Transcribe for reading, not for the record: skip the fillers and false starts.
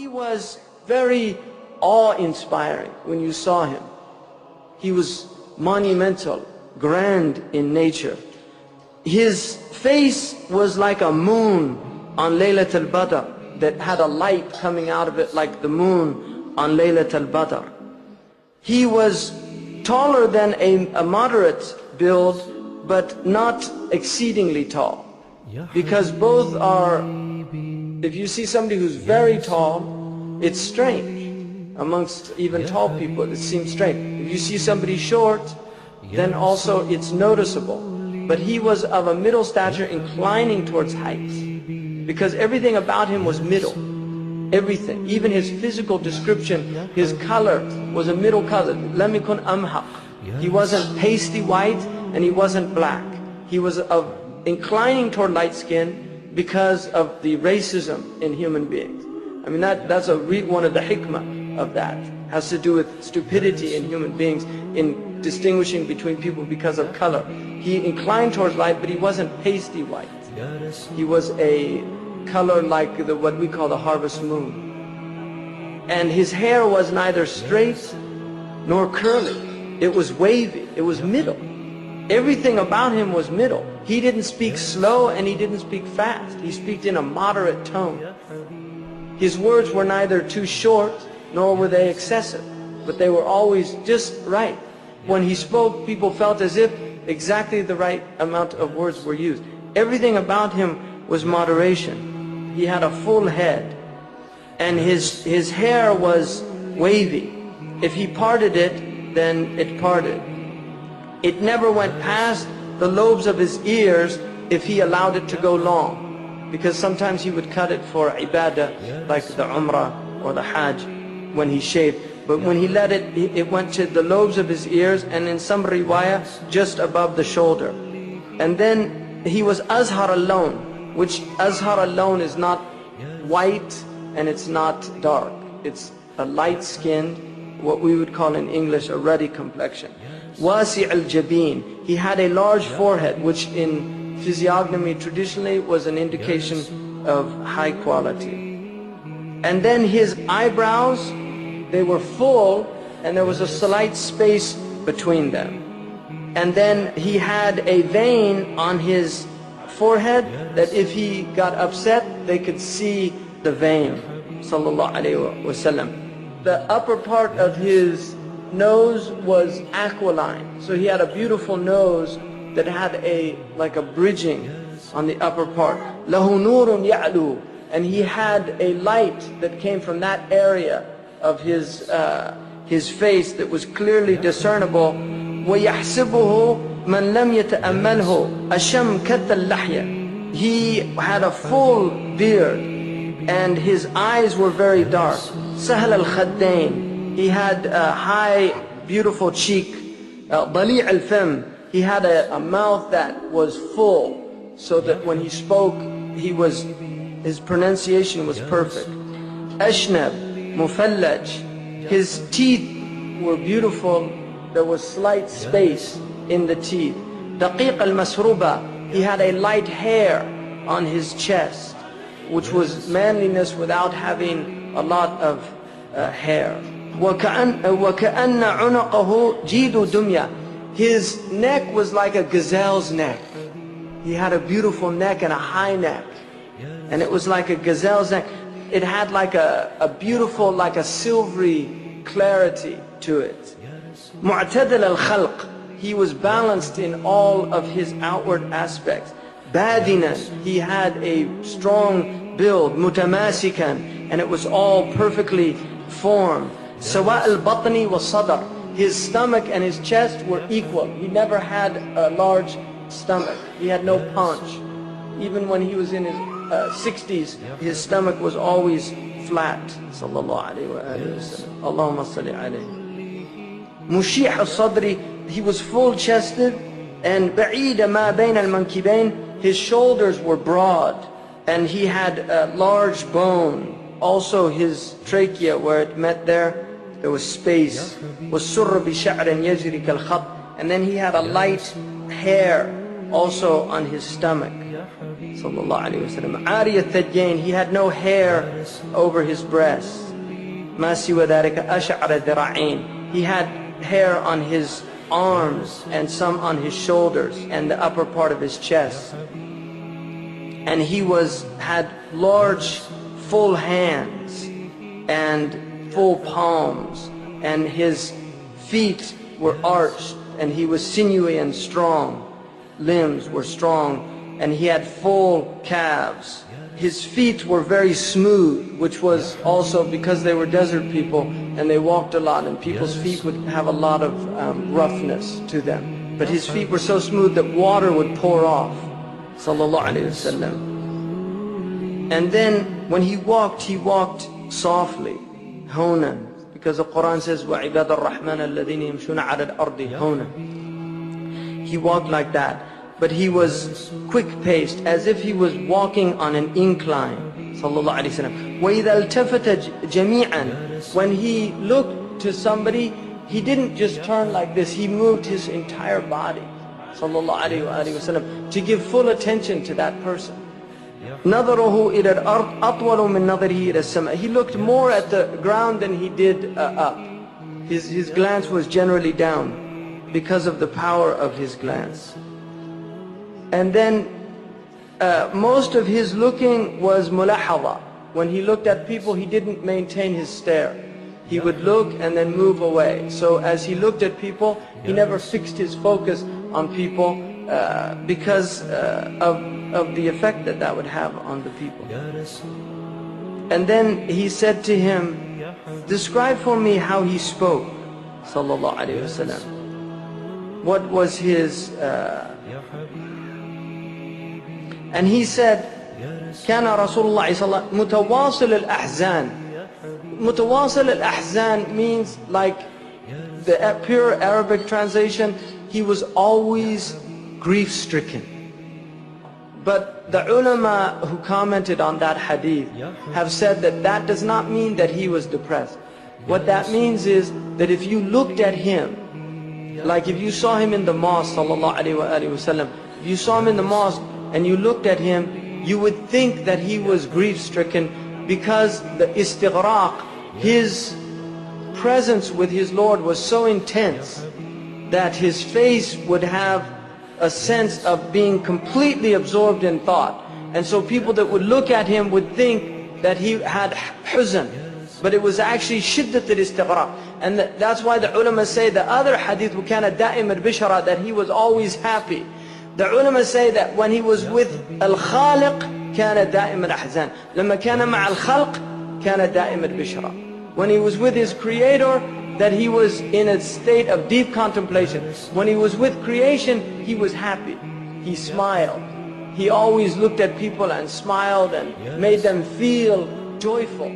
He was very awe-inspiring when you saw him. He was monumental, grand in nature. His face was like a moon on Laylat al-Badr that had a light coming out of it like the moon on Laylat al-Badr. He was taller than a moderate build, but not exceedingly tall. Because both are, if you see somebody who's very tall, it's strange. Amongst even tall people, it seems strange. If you see somebody short, then also it's noticeable. But he was of a middle stature, inclining towards height, because everything about him was middle. Everything, even his physical description, his color was a middle color. Lam yakun amhaq. He wasn't pasty white and he wasn't black. He was of inclining toward light skin because of the racism in human beings. I mean, that's one of the hikmah of that. Has to do with stupidity in human beings in distinguishing between people because of color. He inclined towards light, but he wasn't pasty white. He was a color like what we call the harvest moon. And his hair was neither straight nor curly. It was wavy. It was middle. Everything about him was middle. He didn't speak slow and he didn't speak fast. He spoke in a moderate tone. His words were neither too short nor were they excessive, but they were always just right. When he spoke, people felt as if exactly the right amount of words were used. Everything about him was moderation. He had a full head, and his hair was wavy. If he parted it, then it parted. It never went past the lobes of his ears if he allowed it to go long, because sometimes he would cut it for ibadah, like the umrah or the hajj, when he shaved. But when he let it, it went to the lobes of his ears, and in some riwayah, just above the shoulder. And then he was azhar al-lawn, which azhar al-lawn is not white and it's not dark. It's a light-skinned, what we would call in English a ruddy complexion. Wasi' al-jabeen, he had a large forehead, which in physiognomy traditionally was an indication of high quality. And then his eyebrows, they were full, and there was a slight space between them. And then he had a vein on his forehead that if he got upset, they could see the vein. Sallallahu Alaihi Wasallam. The upper part of his nose was aquiline, so he had a beautiful nose that had like a bridging on the upper part. Lahu nurun ya'lu, and he had a light that came from that area of his face that was clearly discernible. وَيَحْسِبُهُ مَنْ لَمْ يَتَأَمَّلْهُ أَشَمْ كَتَّ اللَّحْيَ. He had a full beard, and his eyes were very dark. سَهْلَ الْخَدَّيْن. He had a high, beautiful cheek. ضَلِيعَ الْفَمْ. He had a mouth that was full, so that when he spoke, his pronunciation was perfect. أَشْنَبْ مُفَلَّجْ. His teeth were beautiful. There was slight space in the teeth. دَقِيقَ الْمَسْرُوبَةِ. He had a light hair on his chest, which was manliness without having a lot of hair. وَكَأَنَّ عُنَقَهُ جِيدُ دُمْيَةٍ. His neck was like a gazelle's neck. He had a beautiful neck and a high neck, and it was like a gazelle's neck. It had like a beautiful, like a silvery clarity to it. Mu'tadil al-khalq. He was balanced in all of his outward aspects. Badinan. He had a strong build. Mutamasikan. And it was all perfectly formed. Sawa al-batni wa sadr. His stomach and his chest were equal. He never had a large stomach. He had no paunch. Even when he was in his 60s, his stomach was always flat. Sallallahu alayhi wa sallam. Allahumma salli alayhi. Mushih al-sadri. He was full-chested, and ba'ida ma bayna al-mankibayn. His shoulders were broad, and he had a large bone. Also his trachea, where it met there was space. وَالسُّرَّ بِشَعْرٍ يَجْرِي كَالْخَطٍ. And then he had a light hair also on his stomach. sallallahu alayhi wa sallam. عاري الثديين, he had no hair over his breast. ما سوى ذلك أشعر ذراعين, he had hair on his arms and some on his shoulders and the upper part of his chest. And he had large full hands and full palms, and his feet were arched, and he was sinewy and strong. Limbs were strong, and he had full calves. His feet were very smooth, which was also because they were desert people and they walked a lot, and people's feet would have a lot of roughness to them. But his feet were so smooth that water would pour off, sallallahu alayhi wasallam. And then when he walked softly, honan, because the Quran says, وَعِبَادَ الرَّحْمَنَ الَّذِينَ يَمْشُونَ عَلَى الْأَرْضِ هَوْنًا. He walked like that, but he was quick-paced, as if he was walking on an incline, sallallahu alayhi wasallam. وَإِذَا الْتَفَتَ جَمِيعًا, when he looked to somebody, he didn't just turn like this, he moved his entire body, sallallahu alayhi wasallam, to give full attention to that person. نَظَرُهُ إِلَى الْأَرْضِ أَطْوَلُ مِنْ نَظَرِهِ إِلَى السَّمَاءِ. He looked more at the ground than he did up. His glance was generally down because of the power of his glance. And then most of his looking was mulahadha. When he looked at people, he didn't maintain his stare. He would look and then move away. So as he looked at people, he never fixed his focus on people because of the effect that would have on the people. And then he said to him, describe for me how he spoke, sallallahu alayhi wasallam. What was his... And he said, كان رسول الله صلى الله عليه وسلم متواصل الأحزان. Mutawasil al-ahzan means, like the pure Arabic translation, he was always grief-stricken. But the ulama who commented on that hadith have said that that does not mean that he was depressed. What that means is that if you looked at him, like if you saw him in the mosque, sallallahu alayhi wa sallam, if you saw him in the mosque and you looked at him, you would think that he was grief-stricken, because the istighraq, his presence with his Lord was so intense that his face would have a sense of being completely absorbed in thought. And so people that would look at him would think that he had huzn, but it was actually shiddat al-istighraq. And that's why the ulama say the other hadith, وَكَانَ دَائِمَ الْبِشْرَى, that he was always happy. The ulama say that when he was with al-Khaliq, كان دائم الأحزان. لما كان مع الخلق كان دائم البشرى. When he was with his creator, that he was in a state of deep contemplation. When he was with creation, he was happy. He smiled. He always looked at people and smiled and made them feel joyful.